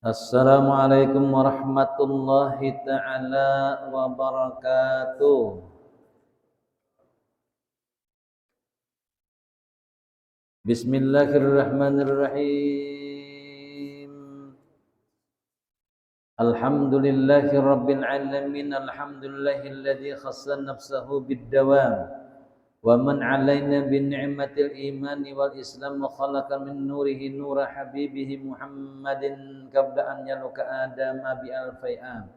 Assalamualaikum warahmatullahi ta'ala wabarakatuh. Bismillahirrahmanirrahim. Alhamdulillahi rabbil alamin. Alhamdulillahilladzi khassa nafsahu bid-dawam wa man 'alaina bi ni'matil imani wal islam wa khalaqa min nurihi nura habibihi Muhammadin qabla an yaluka adama bi alfai'am.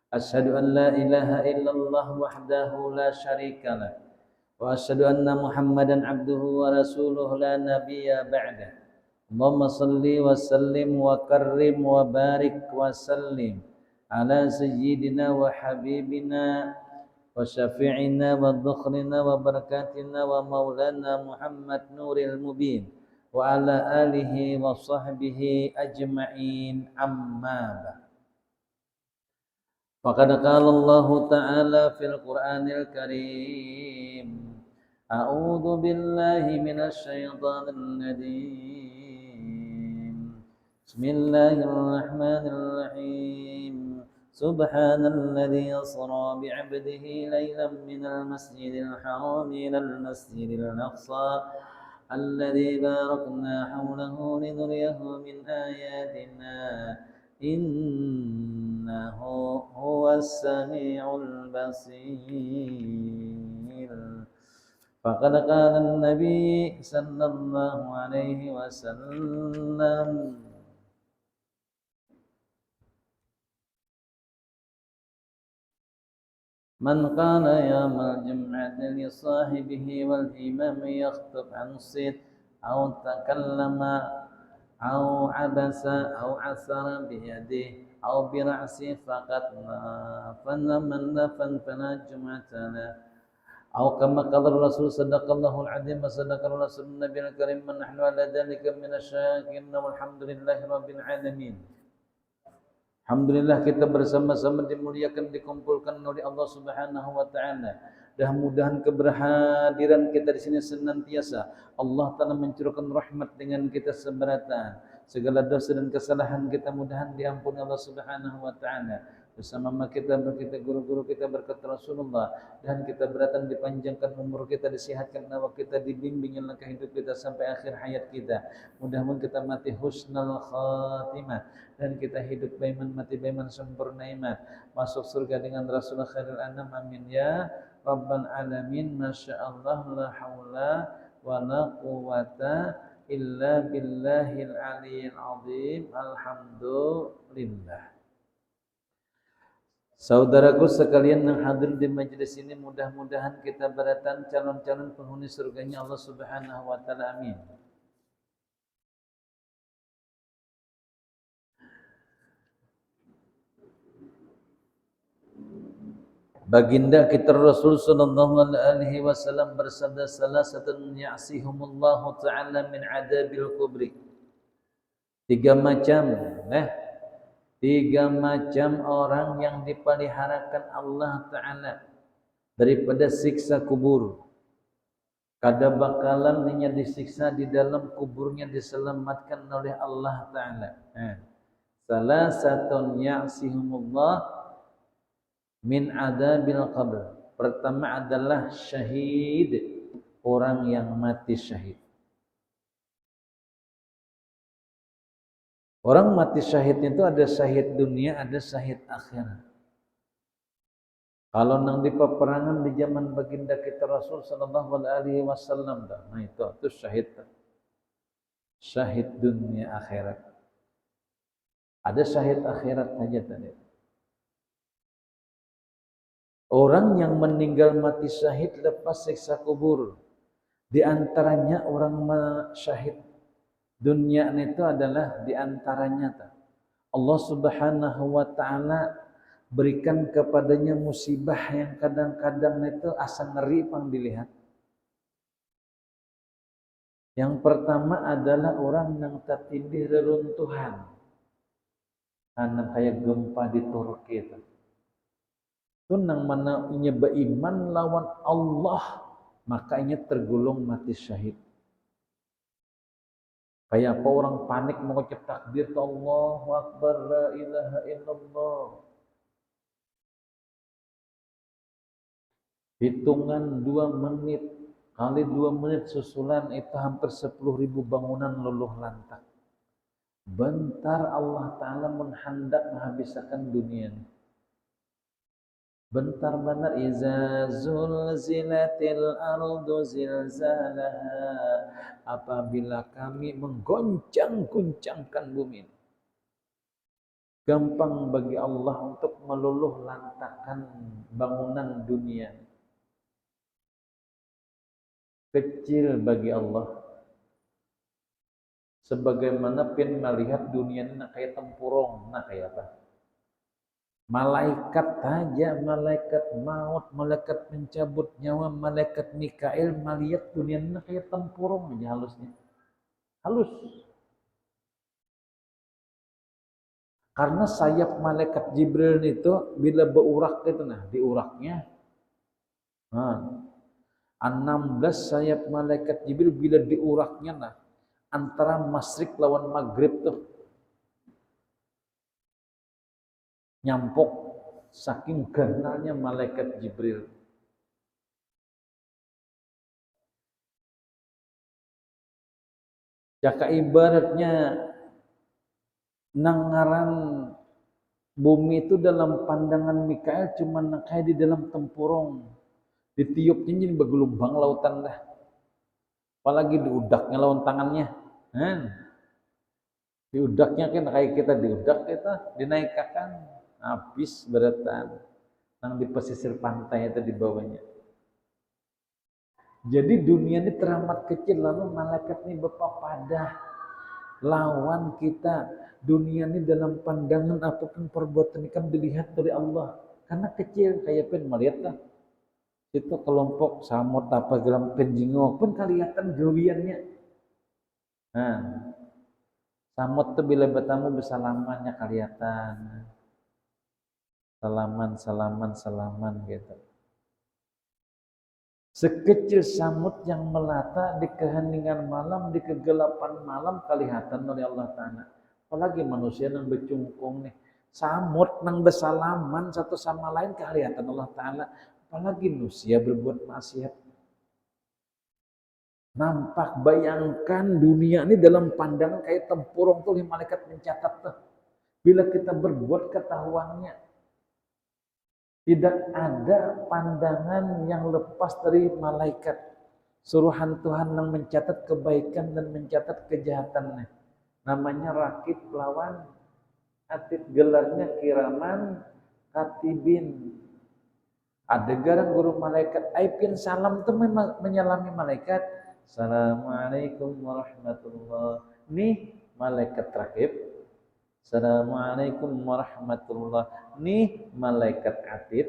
Asyhadu an la ilaha illallah wahdahu la syarika lah wa asyhadu anna Muhammadan abduhu wa rasuluhu la nabiyya ba'da. Allahumma salli wa sallim wa karrim wa barik wa sallim ala sayyidina wa habibina wa syafi'ina wa dhukhrina wa barakatina wa maulana Muhammad nuril mubin wa ala alihi wa sahbihi ajma'in amma ba'd. Faqad qala Allah Ta'ala fil Qur'anil Karim. A'udzu billahi minasy syaithanir rajim. Bismillahirrahmanirrahim. Subhanalladzi yasra bi'abdihi laylan minal masjidil haram ilal masjidil aqsa alladzi barakna hawlahu linuriyahu min ayatina. Innahu huwas sami'ul basir. Faqad qala an-nabi sallallahu alaihi wasallam, man qala yawmal jum'ati li sahibihi wal imam yakhthub an sit aw takallama أو عبس أو عثر بيده أو برأسه فقد فمن فلا جمعة له أو كما قال الرسول صدق الله العظيم وصدق الرسول النبي الكريم ونحن على ذلك من الشاكرين والحمد لله رب العالمين. Alhamdulillah kita bersama-sama dimuliakan, dikumpulkan oleh Allah Subhanahu wa taala. Dan mudahan keberhadiran kita di sini senantiasa Allah Ta'ala mencurahkan rahmat dengan kita seberatan. Segala dosa dan kesalahan kita mudahan diampuni Allah Subhanahu wa taala. Bersama kita guru-guru kita berkat Rasulullah, dan kita beratan dipanjangkan umur kita, disihatkan nyawa kita, dibimbing langkah hidup kita sampai akhir hayat kita. Mudah-mudahan kita mati husnul khatimah dan kita hidup baiman, mati baiman, sempurna iman, masuk surga dengan Rasulullah khairul anam. Amin ya rabbal alamin. Masyaallah, la haula wa la quwata illa billahil aliyyil azim. Alhamdulillah. Saudaraku sekalian yang hadir di majelis ini, mudah-mudahan kita beratan calon-calon penghuni surganya Allah Subhanahu wa taala. Amin. Baginda kita Rasul sallallahu alaihi wasallam bersabda, salasatun ya'sihumullahu ta'ala min adabil kubri. Tiga macam orang yang dipeliharakan Allah Ta'ala daripada siksa kubur. Kada bakalan hanya disiksa di dalam kuburnya, diselamatkan oleh Allah Ta'ala. Salasatun ya'sihumullah min adabil qabr. Pertama adalah syahid, orang yang mati syahid. Orang mati syahid itu ada syahid dunia, ada syahid akhirat. Kalau nang di peperangan di zaman baginda kita Rasul sallallahu alaihi wasallam dah. Nah itu syahid. Syahid dunia akhirat. Ada syahid akhirat saja tadi. Orang yang meninggal mati syahid lepas siksa kubur. Di antaranya orang syahid dunia itu adalah di antaranya Allah Subhanahu wa taala berikan kepadanya musibah yang kadang-kadang itu asa ngeri pang dilihat. Yang pertama adalah orang yang tertindih reruntuhan. Karena kayak gempa di Turki itu. Itu nang mana inya beriman lawan Allah, makanya tergolong mati syahid. Kayak apa orang panik mengucap takbir ke Allahu Akbar, la ilaha illallah. Hitungan 2 menit kali 2 menit susulan itu hampir 10.000 bangunan luluh lantak. Bentar Allah Ta'ala menghendak menghabiskan dunia ini. Bentar benar iza zulzilatil ardu zilzalaha, apabila kami menggoncang-goncangkan bumi. Gampang bagi Allah untuk meluluh lantakan bangunan dunia. Kecil bagi Allah. Sebagaimana pin melihat dunia ini kayak tempurung, kayak apa? Malaikat saja, malaikat maut, malaikat pencabut nyawa, malaikat Mikail melihat dunia ini kayak tempurung aja halusnya. Halus. Karena sayap malaikat Jibril itu bila berurak itu di uraknya. 16 sayap malaikat Jibril bila diuraknya antara masyrik lawan maghrib tuh nyampok saking ganalnya malaikat Jibril. Jaka ibaratnya nangaran bumi itu dalam pandangan Mikael cuma kayak di dalam tempurung. Ditiupnya jadi bergelombang lautan dah. Apalagi diudaknya lawan tangannya. Diudaknya kan kayak kita diudak kita dinaikkan habis beratan yang di pesisir pantai itu di bawahnya. Jadi dunia ini teramat kecil, lalu malaikat ini berpapadah lawan kita. Dunia ini dalam pandangan apapun perbuatan kan dilihat dari Allah. Karena kecil kayak pen melihat lah. Itu kelompok samut apa dalam penjingo pun kelihatan gawiannya. Samut tuh bila bertamu bersalamannya kelihatan. Salaman gitu. Sekecil samut yang melata di keheningan malam, di kegelapan malam kelihatan oleh Allah Ta'ala. Apalagi manusia yang bercungkung nih. Samut yang bersalaman satu sama lain kelihatan Allah Ta'ala. Apalagi manusia berbuat maksiat. Nampak, bayangkan dunia ini dalam pandangan kayak tempurung tuh malaikat mencatat tuh. Bila kita berbuat ketahuannya. Tidak ada pandangan yang lepas dari malaikat. Suruhan Tuhan yang mencatat kebaikan dan mencatat kejahatannya. Namanya rakib lawan atid, gelarnya kiraman katibin. Ada garang guru malaikat aipin salam itu menyalami malaikat. Assalamualaikum warahmatullahi. Nih malaikat rakib. Assalamualaikum warahmatullahi. Nih malaikat atid.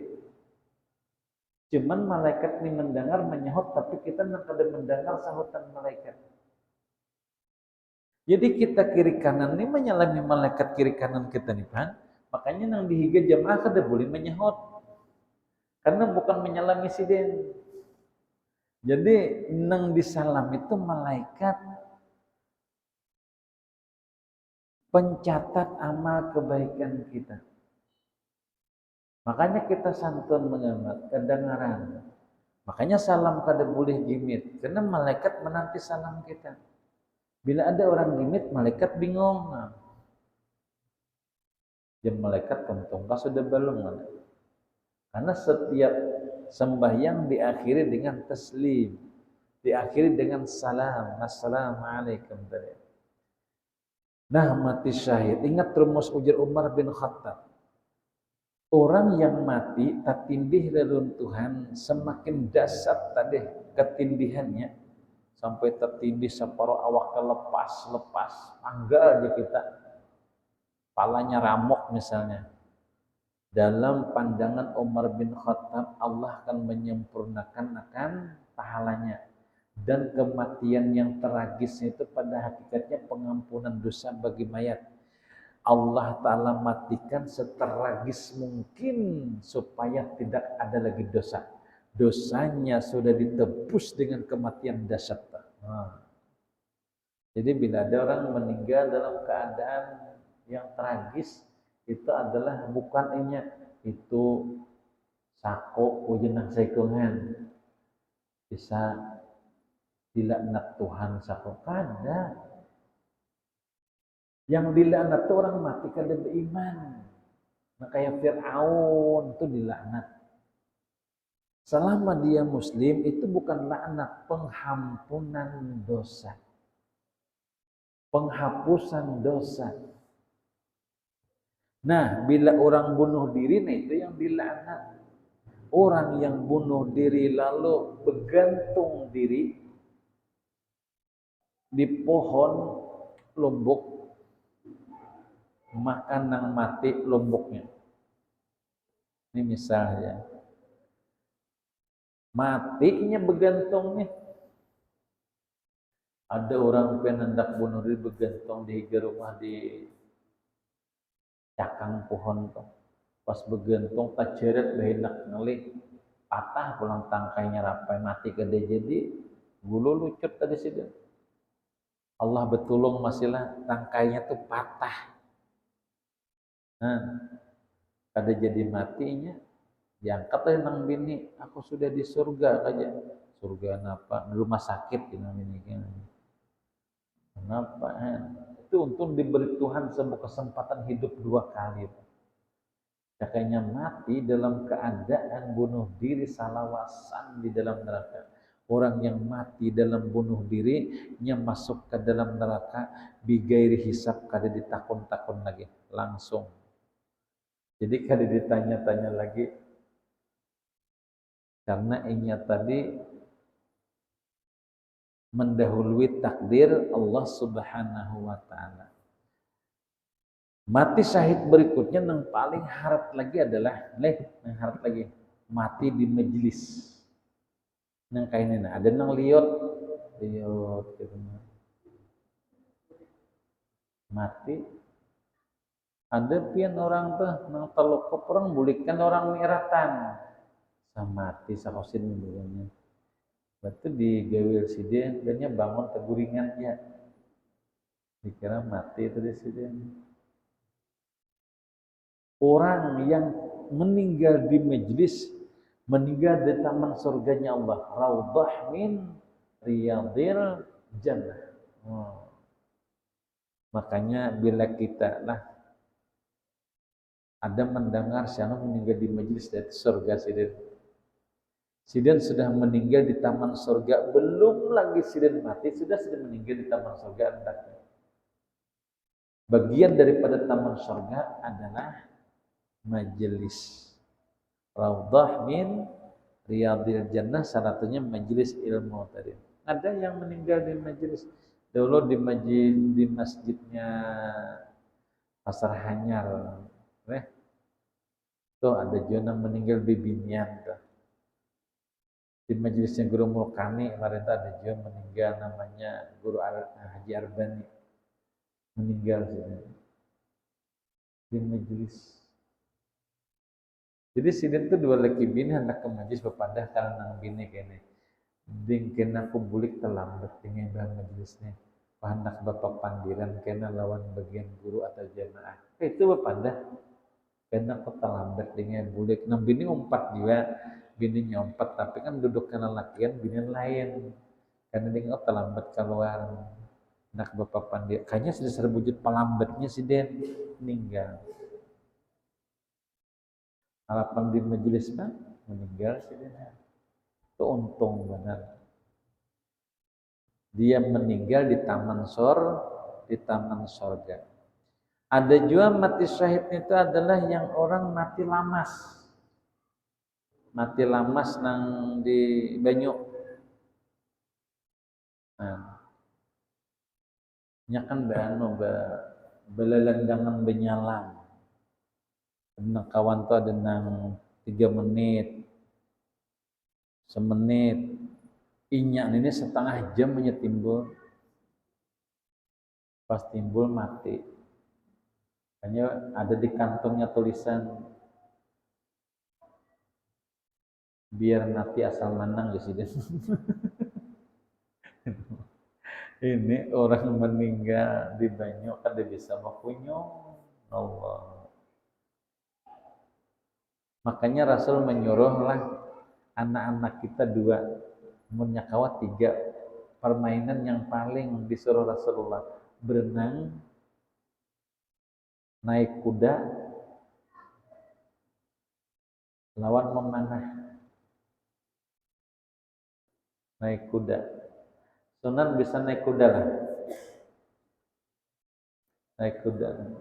Cuman malaikat ini mendengar menyahut, tapi kita tidak mendengar sahutan malaikat. Jadi kita kiri kanan ini menyalami malaikat kiri kanan kita nih kan. Makanya nang dihiga jamaah kada boleh menyahut. Karena bukan menyalami siden. Jadi nang disalam itu malaikat pencatat amal kebaikan kita. Makanya kita santun mengamat, kedengaran. Makanya salam kada boleh gimit, karena malaikat menanti salam kita. Bila ada orang gimit, malaikat bingung. Jam malaikat kentongkah sudah belum? Karena setiap sembahyang diakhiri dengan taslim, diakhiri dengan salam, assalamualaikum. Nah, mati syahid. Ingat rumus ujar Umar bin Khattab. Orang yang mati tak tindih reruntuhan, semakin dasar tadi ketindihannya sampai tertindih separuh awak lepas, panggal aja kita. Palanya ramok misalnya. Dalam pandangan Umar bin Khattab, Allah akan menyempurnakan akan pahalanya. Dan kematian yang tragis itu pada hakikatnya pengampunan dosa bagi mayat. Allah Ta'ala matikan setragis mungkin supaya tidak ada lagi dosa. Dosanya sudah ditebus dengan kematian dahsyat. Jadi bila ada orang meninggal dalam keadaan yang tragis, itu adalah bukan itu sako ujenang sekungan bisa dilaknat Tuhan sako kada. Yang dilaknat itu orang mati kada beriman. Nah, kayak Fir'aun itu dilaknat. Selama dia muslim itu bukan laknat, penghampunan dosa. Penghapusan dosa. Nah, bila orang bunuh diri, nah itu yang dilaknat. Orang yang bunuh diri lalu bergantung diri di pohon lombok, makan nang mati lomboknya. Ini misalnya. Matinya bergantungnya. Ada orang yang hendak bunuh diri bergantung di rumah di cakang pohon tuh. Pas bergantung kaceret behendak ngelih patah pulang tangkainya rapai mati kada jadi bulu lucut tadi sih. Allah betulung masilah tangkainya tuh patah. Nah, kada jadi matinya diangkat aja nang bini, aku sudah di surga aja. Surga napa? Di rumah sakit ini bini kan. Kenapa? Itu untung diberi Tuhan sebuah kesempatan hidup 2 kali. Makanya mati dalam keadaan bunuh diri salawasan di dalam neraka. Orang yang mati dalam bunuh dirinya masuk ke dalam neraka bigairi hisab kada ditakon-takon lagi langsung. Jadi kada ditanya-tanya lagi karena inya tadi mendahului takdir Allah Subhanahu wa taala. Mati syahid berikutnya yang paling harap lagi adalah yang harap lagi mati di majelis. Nang kainena ada nang liot gitu. Mati ada pian orang tuh nang telokop orang bulikan orang miratan sama mati sakosin dulunya. Batu digawil sidin dan bangun teguringan ya. Dikira mati tadi sidin. Orang yang meninggal di majlis, meninggal di taman surganya Allah, raudhah min riyadil jannah. Makanya bila kita lah ada mendengar siapa meninggal di majlis dari surga Sidin sudah meninggal di taman surga, belum lagi Sidin mati, sudah meninggal di taman surga hendaknya. Bagian daripada taman surga adalah majelis raudhah min riyadil jannah, salah satunya majelis ilmu tadi. Ada yang meninggal di majelis dulu di masjidnya Pasar Hanyar, tuh ada juga yang meninggal di Binyan tuh. Di majelisnya Guru Mulkani kemarin tuh ada juga meninggal namanya Guru Haji Arbani meninggal di majelis. Jadi sidin tuh 2 laki bini hendak ke majlis bepadah karena nang bini kene. Ding kena aku bulik terlambat dengan bahan majelisnya. Hendak bapak pandiran kena lawan bagian guru atau jamaah. Itu bepadah. Kena aku terlambat dengan bulik. Nang bini umpat juga. Bini nyompat tapi kan duduk kena lakian bini lain. Karena dia terlambat keluar. Hendak bapak pandiran. Kayaknya sudah serbujud pelambatnya sidin meninggal. Harapan di majelis kan meninggal sih dia. Itu untung benar. Dia meninggal di taman sorga. Ada juga mati syahid itu adalah yang orang mati lamas. Mati lamas nang di banyu. Nah. Nya kan belalandangan benyalang. Nang kawan tuh ada nang 3 menit, semenit, inyak ini setengah jam timbul. Pas timbul mati. Hanya ada di kantongnya tulisan biar mati asal menang ya sih. Ini orang meninggal di banyu kan dia bisa makunyong. Allah. Makanya Rasul menyuruhlah anak-anak kita dua, umurnya kawat tiga, permainan yang paling disuruh Rasulullah, berenang, naik kuda, lawan memanah. Naik kuda. Sunan bisa naik kuda lah. Naik kuda.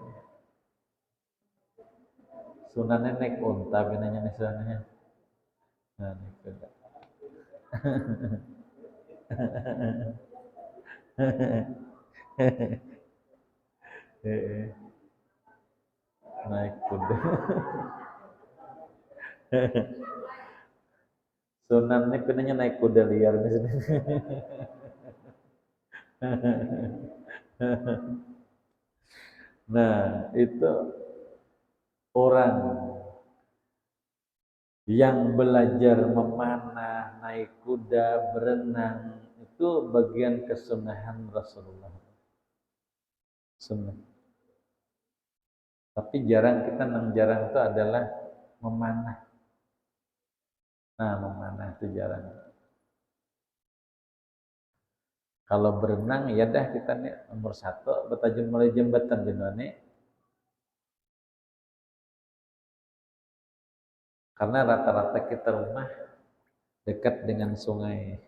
Sunannya naik unta, binanya nih sunannya. Nah, naik kuda. Naik kuda. Sunan ini pinanya naik kuda liar di sini. Nah, itu orang yang belajar memanah, naik kuda, berenang, itu bagian kesunahan Rasulullah. Sunnah. Tapi jarang kita jarang itu adalah memanah. Nah, memanah itu jarang. Kalau berenang ya dah kita nih nomor satu bertajam mulai jembatan jenone. Karena rata-rata kita rumah dekat dengan sungai.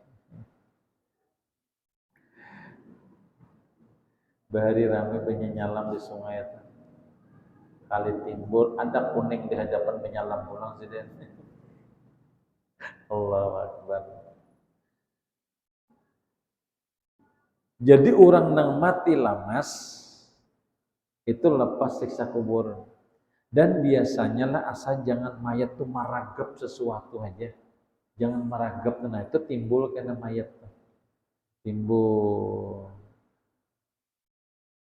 Bahari ramai penyenyalam di sungai itu. Kali timbul ada kuning di hadapan penyelam pulang sih den. Allahu Akbar. Jadi orang nang mati lamas itu lepas siksa kubur. Dan biasanya lah asal jangan mayat tuh meragap sesuatu aja. Jangan meragap, nah itu timbul karena mayat tuh. Timbul.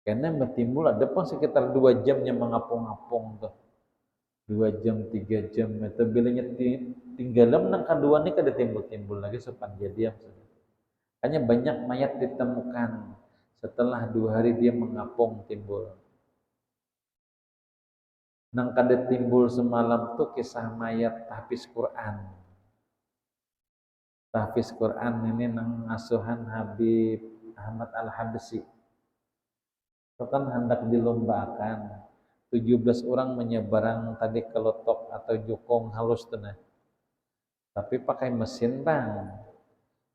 Karena timbul ada pun sekitar 2 jamnya mengapung-apung tuh. 2 jam, 3 jam, itu bilanya tinggalam nang kedua nih kada timbul-timbul lagi sopan jadi hanya banyak mayat ditemukan setelah 2 hari dia mengapung timbul. Nang kada timbul semalam tuh kisah mayat tahfiz Quran. Tahfiz Quran ini nang asuhan Habib Ahmad Al-Habsyi. Itu kan hendak dilombakan. 17 orang menyeberang tadi kelotok atau jukung halus tenah. Tapi pakai mesin bang.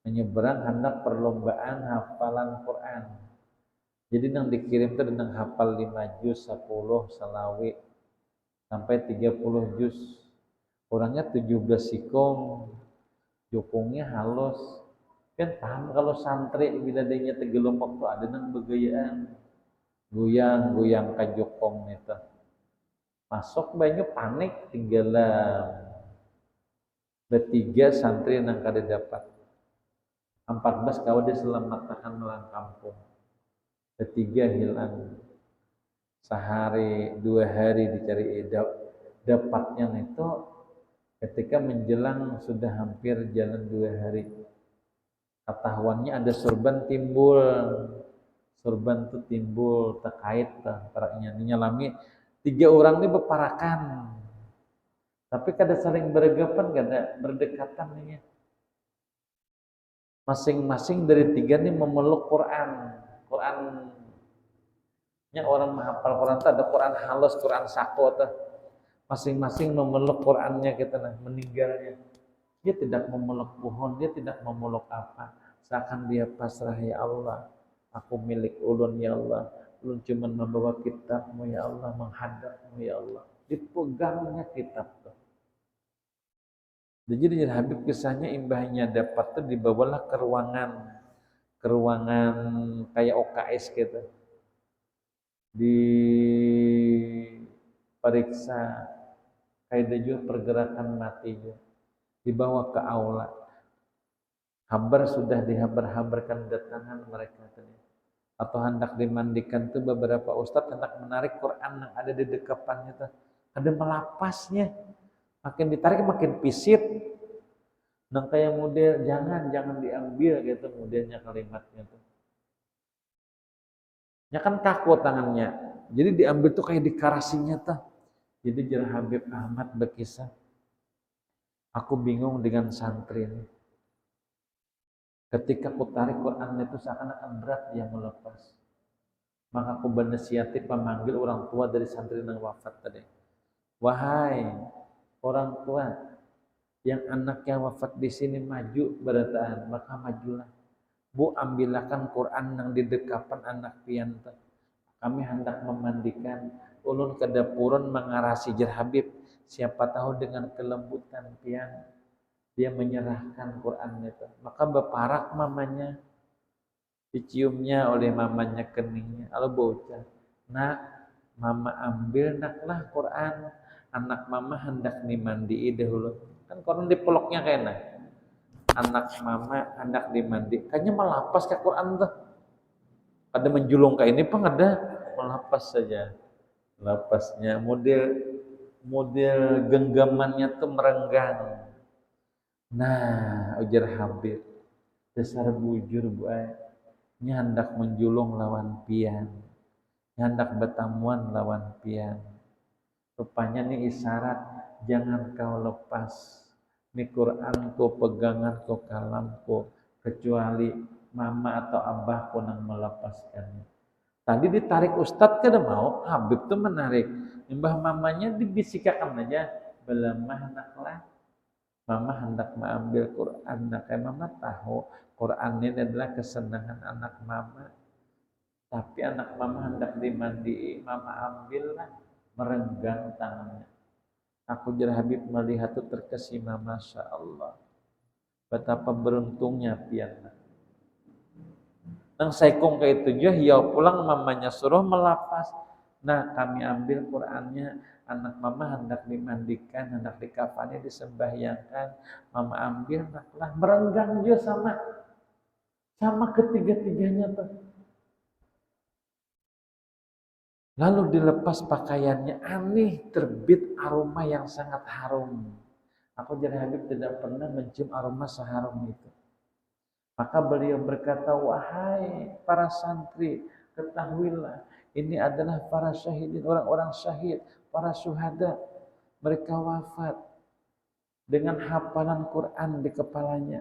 Menyeberang hendak perlombaan hafalan Quran. Jadi nang dikirim tuh nang hafal 5 juz, 10, salawi sampai 30 juz. Orangnya 17 sikong, jukungnya halus. Kan paham kalau santri bila dia tegelompok tuh ada nang begayaan. Goyang-goyang ka jukong itu. Masuk banyu panik tinggalan. Bertiga santri nang kada dapat. 14 kawan dia selamatkan melang kampung. Bertiga hilang. Sehari 2 hari dicari dapatnya itu ketika menjelang sudah hampir jalan 2 hari. Ketahuannya ada sorban timbul. Sorban itu timbul terkait taraknya nyalami 3 orang ini berparakan. Tapi kada saling beragapan, kada berdekatan ini. Masing-masing dari 3 ini memeluk Quran. Qurannya orang menghafal Quran itu ada Quran halus, Quran sako tuh. Masing-masing memeluk Qurannya kita meninggalnya. Dia tidak memeluk pohon, dia tidak memeluk apa. Seakan dia pasrah, ya Allah. Aku milik ulun ya Allah. Ulun cuma membawa kitabmu ya Allah, menghadapmu ya Allah. Dipegangnya kitab tuh. Jadi Habib kisahnya imbahnya dapat tuh dibawalah ke ruangan kayak OKS gitu. Diperiksa kayak juga pergerakan matinya. Dibawa ke aula. Habar sudah dihabar-habarkan datangan mereka tadi. Atau hendak dimandikan tuh beberapa ustadz hendak menarik Quran yang ada di dekapannya tuh. Ada melapasnya. Makin ditarik makin pisit. Nang kayak model jangan diambil gitu modelnya kalimatnya tuh. Ya kan kaku tangannya. Jadi diambil tuh kayak dikarasinya tuh. Jadi Jar Habib Ahmad berkisah, aku bingung dengan santri ini. Ketika aku tarik Quran itu seakan-akan berat dia melepas. Maka aku bernasihat memanggil orang tua dari santri yang wafat tadi. Wahai orang tua yang anaknya wafat di sini maju berataan, maka majulah. Bu, ambilkan Quran yang di dekapan anak pian. Kami hendak memandikan, ulun ke dapuran mengarasi Jar Habib. Siapa tahu dengan kelembutan pian dia menyerahkan Quran itu. Maka berparak mamanya, diciumnya oleh mamanya keningnya. Kalau bocah, nak, mama ambil naklah Quran. Anak mama hendak dimandi dahulu. Kan Quran dipeloknya kayaknya. Anak mama hendak dimandi. Kayaknya melapas ke Quran tuh. Ada menjulung kayak ini pun ada melapas saja. Lapasnya model genggamannya tuh merenggang. Nah, ujar Habib, dasar bujur bu ay, hendak menjulung lawan pian, hendak bertamuan lawan pian. Rupanya nih isyarat, jangan kau lepas nih Quran ku pegangan ku kalamku, kecuali mama atau abah pun yang melepaskannya. Tadi ditarik Ustadz kada mau, Habib tuh menarik. Mbah mamanya dibisikakan aja, belemah naklah. Mama hendak mengambil Quran, kayak mama tahu Quran ini adalah kesenangan anak mama. Tapi anak mama hendak dimandi, mama ambillah, merenggang tangannya. Aku Jar Habib melihat itu terkesima, masya Allah. Betapa beruntungnya pian. Nang saikong kayak itu juga, ya pulang mamanya suruh melapas. Nah kami ambil Qurannya, anak mama hendak dimandikan, hendak dikafani, disembahyangkan. Mama ambil, naklah merenggang juga sama ketiga-tiganya tuh. Lalu dilepas pakaiannya, aneh terbit aroma yang sangat harum. Aku Jar Habib tidak pernah mencium aroma seharum itu. Maka beliau berkata, wahai para santri, ketahuilah ini adalah para syahidin, orang-orang syahid, para syuhada. Mereka wafat dengan hafalan Quran di kepalanya.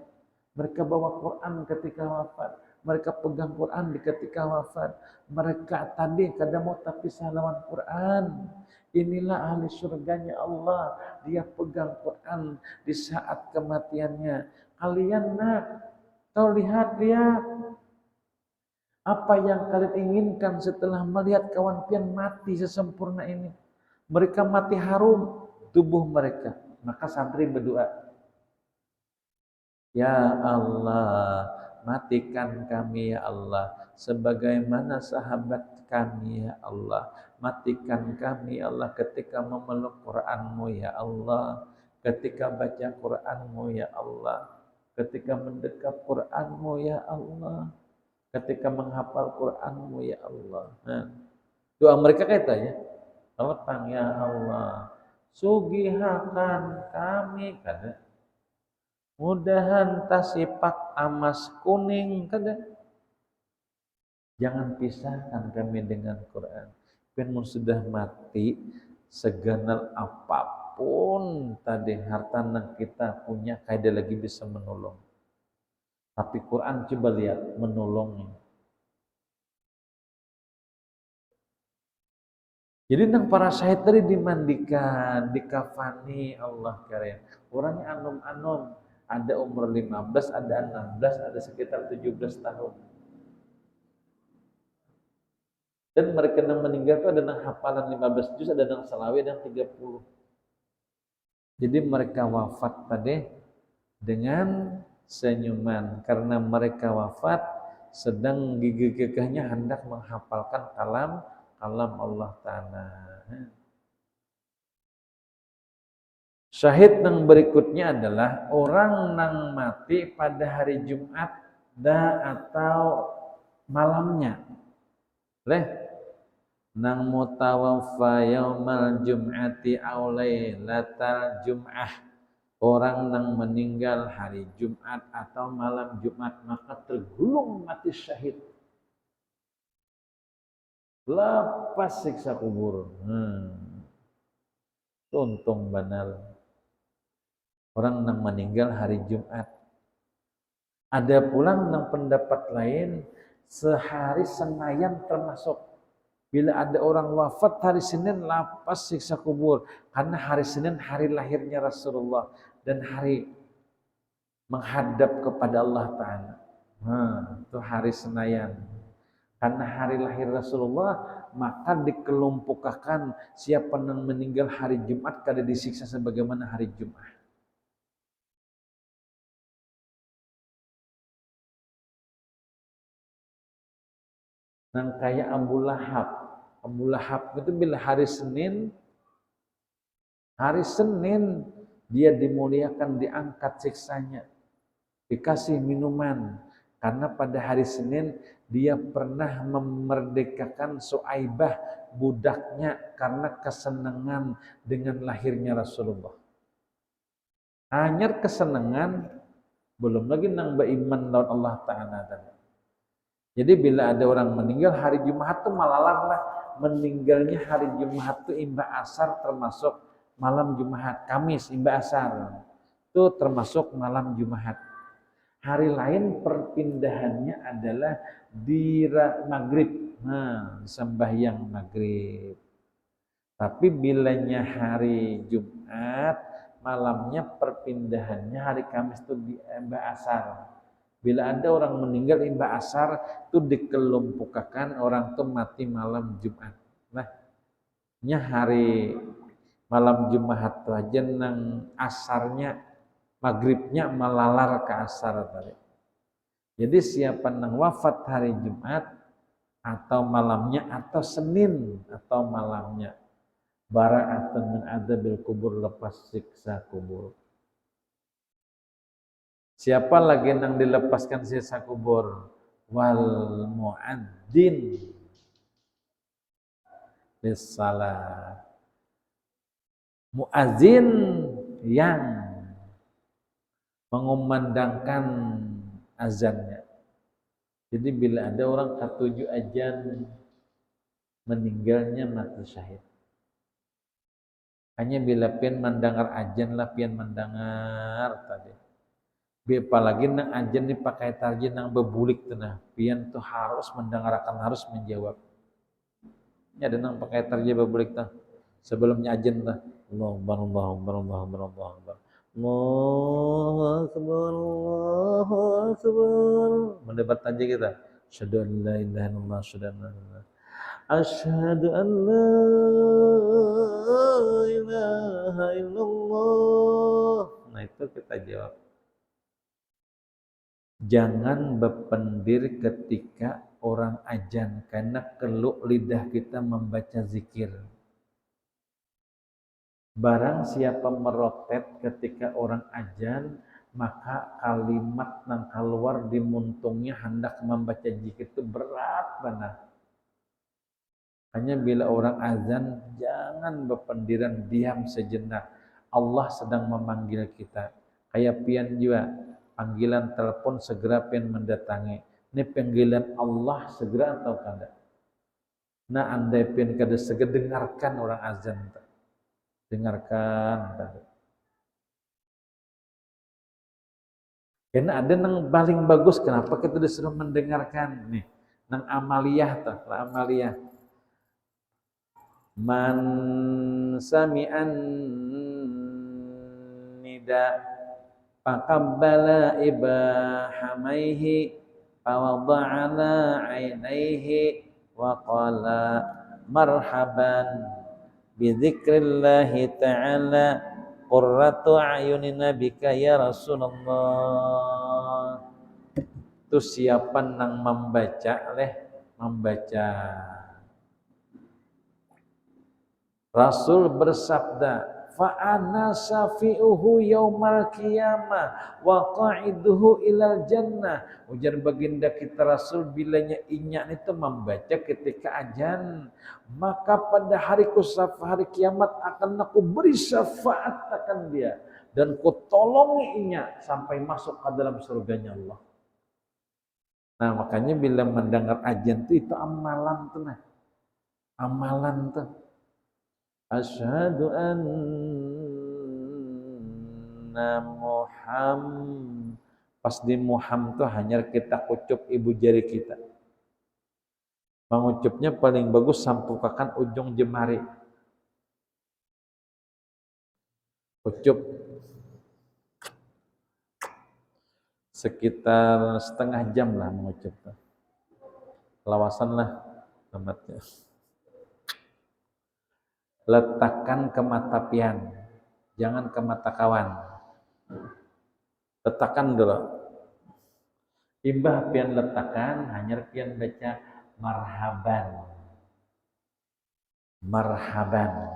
Mereka bawa Quran ketika wafat. Mereka pegang Quran di ketika wafat. Mereka tadi kadang mau tapi lawan Quran. Inilah ahli surganya Allah. Dia pegang Quran di saat kematiannya. Kalian nak, kau lihat apa yang kalian inginkan setelah melihat kawan pian mati sesempurna ini. Mereka mati harum tubuh mereka. Maka santri berdoa, ya Allah, matikan kami ya Allah sebagaimana sahabat kami ya Allah. Matikan kami ya Allah ketika memeluk Quran-Mu ya Allah, ketika baca Quran-Mu ya Allah, ketika mendekap Quran-Mu ya Allah, ketika menghafal Quran-Mu ya Allah. Nah, doa mereka katanya, "Telepang ya Allah, sugihakan kami," kada. Mudahan tasipak amas kuning kada. Jangan pisahkan kami dengan Quran. Penmu sudah mati, seganal apapun tadi harta yang kita punya kada lagi bisa menolong. Tapi Quran coba lihat menolongnya. Jadi nang para syahid tadi dimandikan, dikafani, Allah karim. Orangnya anom-anom, ada umur 15, ada 16, ada sekitar 17 tahun. Dan mereka yang meninggal itu ada yang hafalan 15 juz, ada yang salawi, ada yang 30. Jadi mereka wafat tadi dengan senyuman karena mereka wafat sedang gigih-gigihnya hendak menghafalkan kalam Allah Ta'ala. Syahid yang berikutnya adalah orang yang mati pada hari Jumat atau malamnya. Nang mutawaffa yaumal jum'ati aw lailatal jum'ah. Orang yang meninggal hari Jumat atau malam Jumat maka tergulung mati syahid. Lepas siksa kubur. Untung benar. Orang yang meninggal hari Jumat. Ada pula yang pendapat lain sehari Senayan termasuk. Bila ada orang wafat hari Senin lepas siksa kubur. Karena hari Senin hari lahirnya Rasulullah dan hari menghadap kepada Allah Ta'ala. Itu hari Senayan. Karena hari lahir Rasulullah, maka dikelompokkan siapa yang meninggal hari Jumat kada disiksa sebagaimana hari Jumat. Nang kayak Abu Lahab. Abu Lahab itu bila hari Senin dia dimuliakan, diangkat siksanya, dikasih minuman. Karena pada hari Senin dia pernah memerdekakan Suaibah budaknya karena kesenangan dengan lahirnya Rasulullah. Hanya kesenangan, belum lagi nang beriman lawan Allah Ta'ala. Jadi bila ada orang meninggal hari Jumat itu malalar lah. Meninggalnya hari Jumat itu imba asar termasuk malam Jumat. Kamis imba asar itu termasuk malam Jumat. Hari lain perpindahannya adalah di maghrib. Sembahyang maghrib. Tapi bilanya hari Jumat, malamnya perpindahannya hari Kamis itu di imba asar. Bila ada orang meninggal imba asar, itu dikelompokkan orang itu mati malam Jumat. Nah, hari malam Jumat itu aja nang asarnya, maghribnya malalar ke asar tadi. Jadi siapa nang wafat hari Jumat atau malamnya atau Senin atau malamnya, bara'atun min adzabil kubur, lepas siksa kubur. Siapa lagi yang dilepaskan siksa kubur? Wal muadzin lis-salat. Muadzin yang mengumandangkan azannya. Jadi bila ada orang ketujuh azan meninggalnya mati syahid. Hanya bila pian mendengar azan lah pian mendengar tadi. Apalagi nang ajen dipakai tarjin nang bebulik tenah, pian tuh harus mendengarkan, harus menjawab. Ini ada nang pakai tarjin bebulik tuh sebelumnya ajen tuh. Allahu Akbar, Allahu Akbar, Allahu Akbar, Allahu Akbar. Allahu Akbar, Allahu Akbar. Mendapat tarjin kita. Asyhadu an la ilaha illallah, asyhadu an la ilaha illallah. Nah itu kita jawab. Jangan berpendir ketika orang ajan, karena keluk lidah kita membaca zikir. Barang siapa merotet ketika orang ajan, maka kalimat yang keluar di muntungnya hendak membaca zikir itu berat benar. Hanya bila orang azan, jangan berpendiran, diam sejenak. Allah sedang memanggil kita. Kayak pian juga. Panggilan telepon segera pian mendatangi. Ini panggilan Allah segera atau kada? Nah andai pian kada segera dengarkan orang azan. Dengarkan tadi. Karena ada yang paling bagus. Kenapa kita disuruh mendengarkan? Nih, nang amaliyah tuh, amaliyah. Man sami'an nida faqabbala ibahamaihi fawada'ala ainaihi wa qala marhaban bidzikrillahi ta'ala qurratu a'yunina bika ya Rasulullah. Itu siapa nang membaca Rasul bersabda, fa'ana safi'uhu yaumal qiyamah wa qa'iduhu ilal jannah. Ujar baginda kita Rasul, bilanya inyak itu membaca ketika ajan, maka pada hari kiamat akan aku beri syafaat akan dia dan ku tolongi inyak sampai masuk ke dalam surganya Allah. Nah makanya bila mendengar ajan itu amalan tuh nah. amalan tuh. Asyhadu anna Muhammad. Pas di Muhammad tuh hanya kita ucup ibu jari kita. Mengucupnya paling bagus sampukakan ujung jemari. Ucup sekitar setengah jam lah mengucup. Lawasan lah tempatnya. Letakkan ke mata pian, jangan ke mata kawan. Letakkan dulu. Imbah pian letakkan, hanya pian baca marhaban. Marhaban.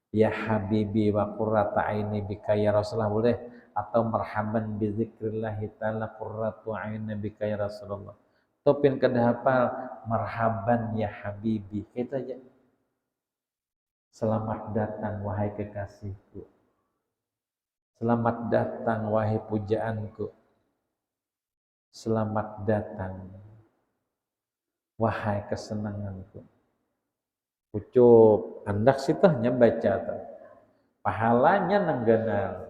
Ya habibi wa qurrata aini bika ya Rasulullah boleh, atau marhaban bi dzikrillahi ta'ala qurratu aini bika ya Rasulullah. Atau pian kada hafal marhaban ya habibi. Itu aja. Selamat datang wahai kekasihku. Selamat datang wahai pujaanku. Selamat datang wahai kesenanganku. Ucup andak sitahnya baca tuh. Pahalanya nangganar.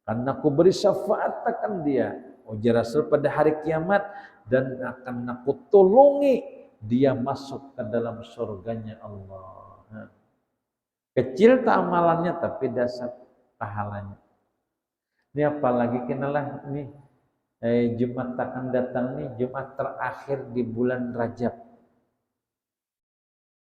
Karena aku beri syafaat akan dia. Ujar Rasul pada hari kiamat, dan akan aku tolongi dia masuk ke dalam surganya Allah. Kecil tak amalannya tapi dasar pahalanya. Ini apalagi kenalah nih Jumat akan datang nih, Jumat terakhir di bulan Rajab.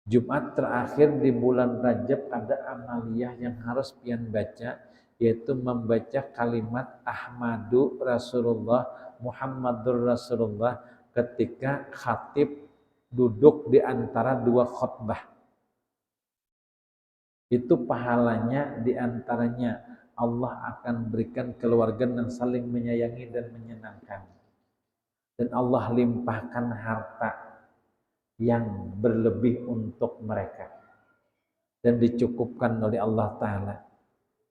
Jumat terakhir di bulan Rajab ada amaliyah yang harus pian baca, yaitu membaca kalimat Ahmadu Rasulullah, Muhammadur Rasulullah ketika khatib duduk di antara dua khutbah. Itu pahalanya diantaranya Allah akan berikan keluarga yang saling menyayangi dan menyenangkan. Dan Allah limpahkan harta yang berlebih untuk mereka. Dan dicukupkan oleh Allah Ta'ala.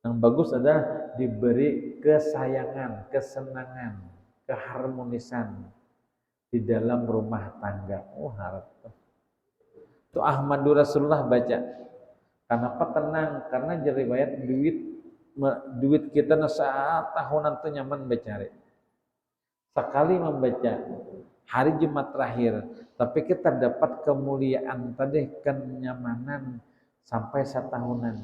Yang bagus adalah diberi kesayangan, kesenangan, keharmonisan di dalam rumah tangga. Oh harap. Itu Ahmadur Rasulullah baca. Kenapa tenang? Karena jadi riwayat duit kita saat tahunan tuh nyaman becari. Sekali membaca hari Jumat terakhir, tapi kita dapat kemuliaan tadi, kenyamanan sampai setahunan.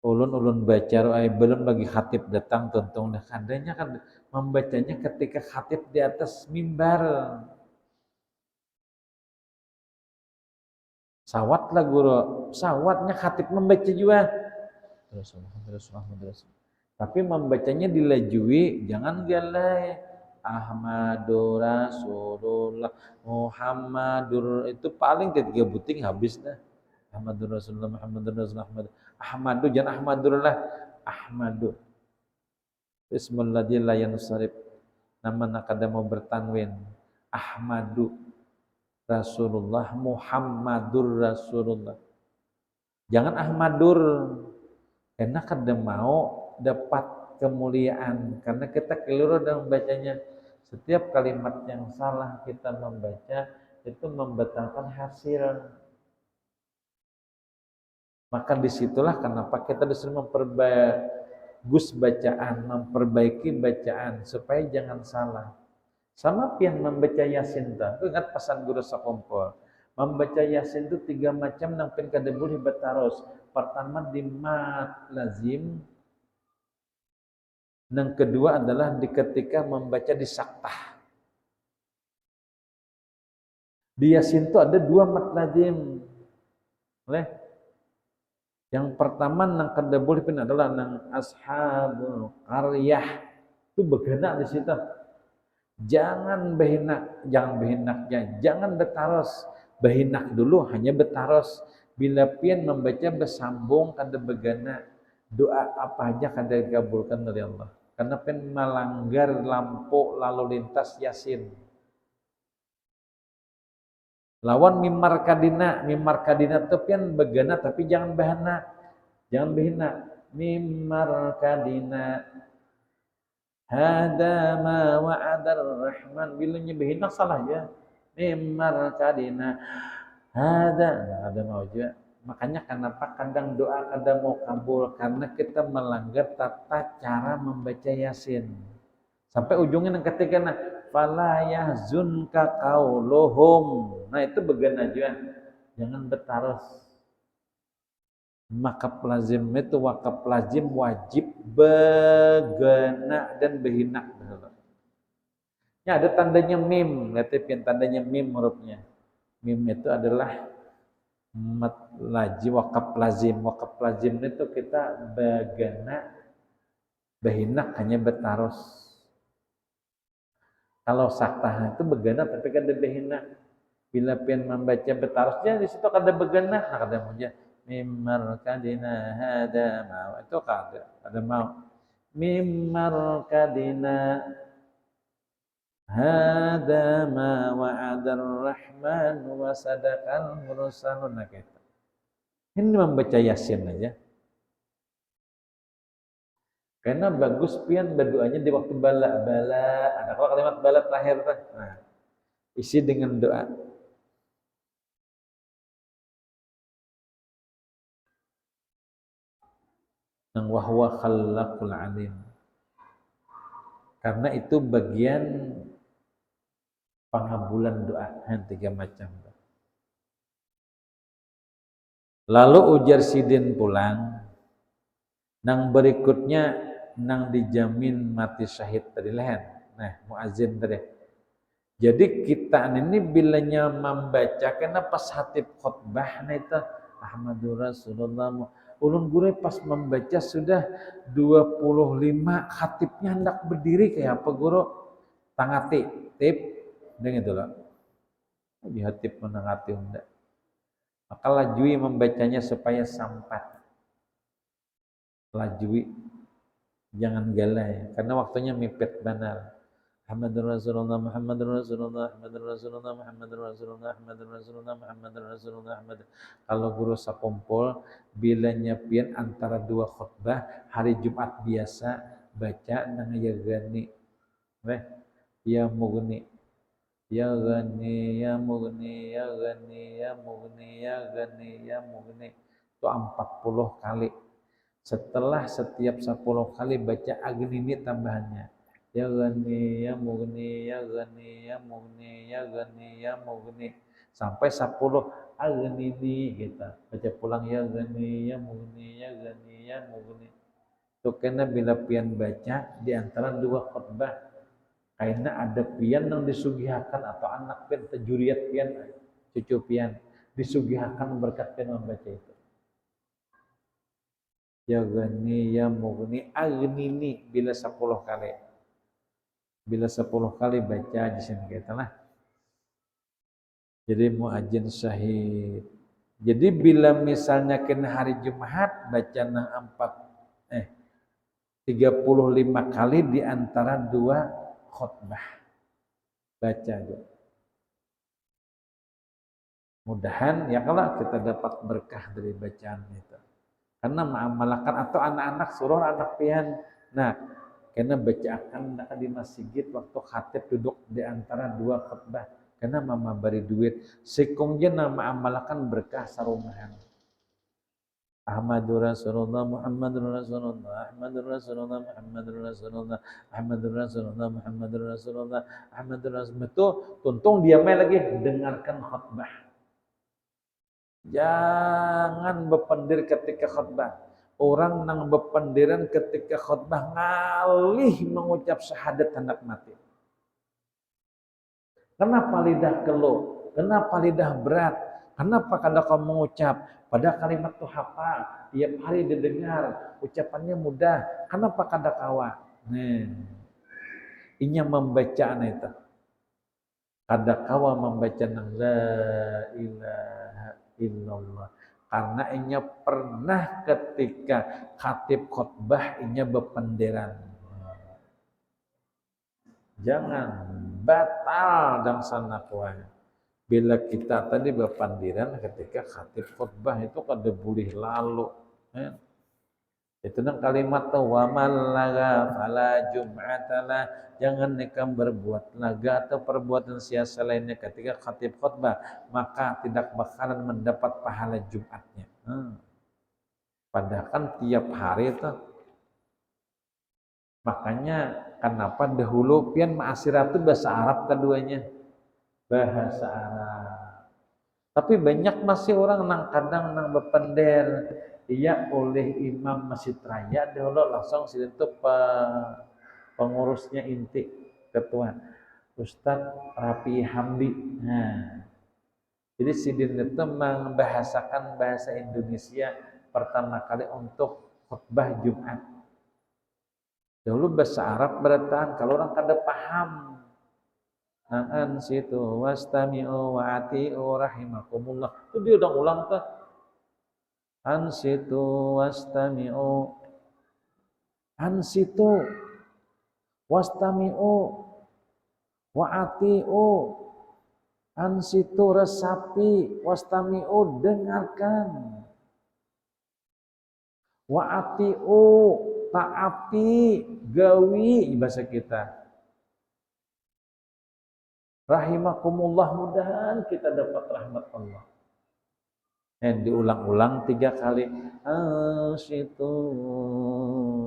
Ulun baca belum bagi khatib datang tuntung dah kadanya kan membacanya ketika khatib di atas mimbar. Sawat lah guru, sawatnya khatib membaca juga. Terus. Tapi membacanya dilajui, jangan galai. Ahmadur Rasulullah, Muhammadur, itu paling ketiga buting habis dah. Ahmadur Rasulullah, Muhammadur Rasulullah, Ahmadu jangan Ahmadur lah, Ahmadu. Bismillahirrahmanirrahim la yanusarif. Nama nakada mau bertanwin. Ahmadu Rasulullah, Muhammadur Rasulullah. Jangan Ahmadur, karena kada mau dapat kemuliaan, karena kita keliru dalam bacanya. Setiap kalimat yang salah kita membaca itu membatalkan hasil. Maka disitulah kenapa kita disuruh memperbagus bacaan, memperbaiki bacaan supaya jangan salah. Sama pian membaca Yasin ta. Ingat pesan guru sakompol. Membaca Yasin itu 3 macam nang pian kada boleh bataros. Pertama di mat lazim. Yang kedua adalah di ketika membaca di saktah. Di Yasin itu ada 2 mat lazim. Yang pertama nang kada boleh pian adalah nang ashabul qaryah. Itu begana di situ. Jangan behinaknya, jangan betaros. Behinak dulu, hanya betaros. Bila pian membaca bersambung kada begana, doa apa aja kada dikabulkan oleh Allah. Karena pian melanggar lampu lalu lintas Yasin. Lawan mimar kadina itu pian begana tapi jangan behana. Jangan behina. Mimar kadina hada ma wa'adar rahman. Bila nyebehinak salah ya. mimar kadina ada mau juga. Makanya kenapa kadang doa kadang mau kabul, karena kita melanggar tata cara membaca Yasin. Sampai ujungnya yang ketika fala yahzunka qauluhum. Nah itu bagian aja. Jangan bertaruh. Maka lazim itu wakaf lazim wajib begena dan behinak. Ya ada tandanya mim, lihat tandanya mim hurufnya. Mim itu adalah mat lazim wakaf lazim. Wakaf lazim itu kita begena behinak hanya bertaruh. Kalau saktah itu begena tapi kan ada behinak. Bila pian membaca bertarusnya di situ ada begena, nah kada punya mimar kadina hada mau itu kada mau mimar kadina hada ma wa'adar rahman wa sadaqal mursalun. Nah gitu. Ini membaca Yasin aja. Karena bagus pian berdoanya di waktu bala. Ada kalau kalimat bala terakhir tuh. Nah, isi dengan doa. Nang wahwa khallaqul alim. Karena itu bagian pengabulan doa yang 3 macam. Lalu ujar sidin pulang. Nang berikutnya nang dijamin mati syahid tadi lehen. Nah, muazin tadi. Jadi kita ini bilanya membaca kena pas hatib khutbah nah itu Ahmadur Rasulullah. Ulun guru pas membaca sudah 25 khatibnya hendak berdiri kayak apa guru? Tangati, tip dengan itu loh. Di hatib menangati hendak. Maka lajui membacanya supaya sampai. Lajui, jangan galai karena waktunya mepet benar. Muhammadur Rasulullah, Muhammadur Rasulullah, Muhammadur Rasulullah, Muhammadur Rasulullah, Muhammadur Rasulullah, Muhammadur Rasulullah, Muhammadur. Kalau guru sakumpul bila nyapian antara 2 khutbah hari Jumat biasa baca nang ya gani. Ya mugni. Ya gani, ya mugni, ya gani, ya mugni, ya gani, ya mugni. Itu 40 kali. Setelah setiap 10 kali baca agnini tambahannya. Ya gani, ya mugni, ya gani, ya mugni, ya gani, ya mugni. Sampai 10 agnini kita. Baca pulang ya gani, ya mugni, ya gani, ya mugni. Itu kena bila pian baca di antara 2 khutbah. Karena ada pian yang disugihakan atau anak pian, terjuriat pian, cucu pian. Disugihakan berkat pian membaca itu. Ya gani, ya mugni, agnini bila 10 kali. Bila 10 kali baca di sini kita lah. Jadi muadzin syahid. Jadi bila misalnya kena hari Jumat baca nang 35 kali di antara 2 khutbah. Baca aja. Mudahan ya kalau kita dapat berkah dari bacaan itu. Karena mengamalkan atau anak-anak suruh anak pian. Nah, karena bacaan di masjid waktu khatib duduk di antara 2 khutbah. Karena mama beri duit. Sekongnya nama amalkan berkah sarumahan. Ahmadur Rasulullah, Muhammadur Rasulullah, Ahmadur Rasulullah, Muhammadur Rasulullah, Ahmadur Rasulullah, Muhammadur Rasulullah, Ahmadur Rasulullah. Itu tuntung dia main lagi dengarkan khutbah. Jangan bependir ketika khutbah. Orang nang bependiran ketika khutbah ngalih mengucap syahadat hendak mati. Kenapa lidah keluh? Kenapa lidah berat? Kenapa kada kau mengucap? Pada kalimat itu hafal, tiap hari didengar, ucapannya mudah. Kenapa kada kawa? Inya membaca itu. Kada kawa membaca nang la ilaha illallah. Karena inya pernah ketika khatib khutbah inya bependeran. Jangan batal dan sana kuahnya. Bila kita tadi bependeran ketika khatib khutbah itu kada boleh lalu. Itu nang kalimat tuh wa malaga fala jum'atalah. Jangan nikam berbuat laga atau perbuatan sia-sia lainnya ketika khatib khutbah, maka tidak bakalan mendapat pahala Jumatnya. Padahal kan tiap hari itu. Makanya kenapa dahulu pian ma'asyirat itu bahasa Arab keduanya. Bahasa Arab. Tapi banyak masih orang nang kadang nang bepender. Iya oleh imam masjid raya dahulu langsung situ pengurusnya inti ketua Ustadz Rapi Hamdi. Nah, jadi sidin itu membahasakan bahasa Indonesia pertama kali untuk khutbah Jumat. Dahulu bahasa Arab bertahan kalau orang kada paham. An situ wastami'u wa ati'u rahimakumullah. Itu dia ulang tuh. An situ wastami'u. An situ wastami'u wa ati'u. An situ resapi wastami'u dengarkan. Wa ati'u taati gawi bahasa kita. Rahimakumullah, mudahan kita dapat rahmat Allah. Dan diulang-ulang 3 kali. Ansitu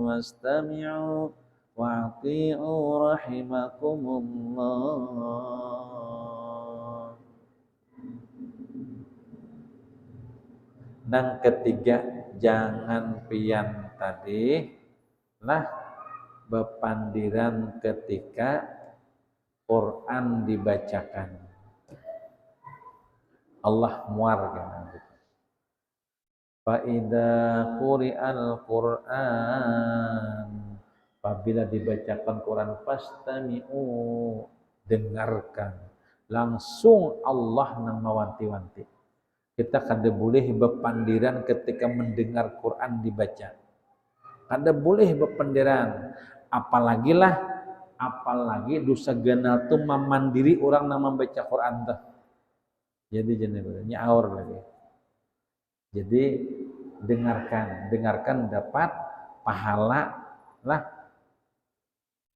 wastami'u wa'ati'u rahimakumullah. Dan ketiga, jangan pian tadi lah bepandiran ketika Quran dibacakan. Allah muarkan. Fa idza quri'al Qur'an, apabila dibacakan Quran fastami'u, dengarkan. Langsung Allah nang mawanti-wanti. Kita kada boleh bepandiran ketika mendengar Quran dibaca. Kada boleh bepandiran. Apalagi dosa ganal tu memandiri orang yang membaca Quran tuh. Jadi jangan nyaur lagi. Jadi dengarkan dapat pahala lah.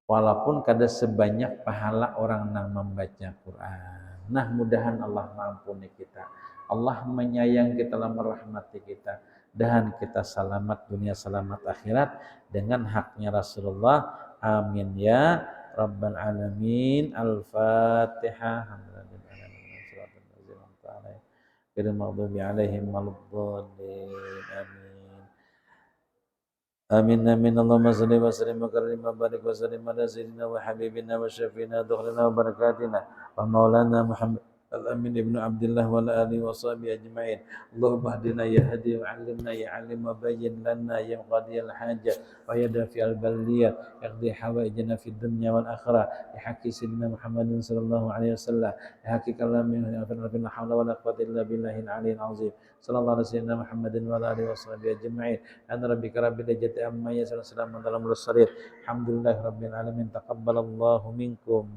Walaupun kada sebanyak pahala orang yang membaca Quran. Nah, mudahan Allah mengampuni kita. Allah menyayang kita, Allah merahmati kita. Dan kita selamat dunia, selamat akhirat dengan haknya Rasulullah. Amin ya Rabbal Alamin. Al-Fatihah. Amin amin. Allahumma salli wa sallim wa karim wa barik wa sallim ala sayyidina wa habibina wa syafiina dukhlina wa barakatina wa maulana Muhammad al-amin ibnu Abdullah wa ala alihi wa sahbihi ajma'in. Allahumma hdina ya hadi wa 'allimna ya 'alim wa bayyin lana ya qadi al-hajah wa ya dafi al-baliyah yaqdi hawaijana fid dunya wal akhirah ya haqqi sayyidina Muhammadin sallallahu alaihi wasallam ya haqqi kalamin ya la hawla wa la quwwata illa billahil aliyyil azim. Sallallahu alaihi wasallam Muhammadin wa ala alihi wa sahbihi ajma'in. Ana rabbika rabbil izzati amma yasifun, salamun alal mursalin. Alhamdulillahi rabbil alamin. Taqabbalallahu minkum.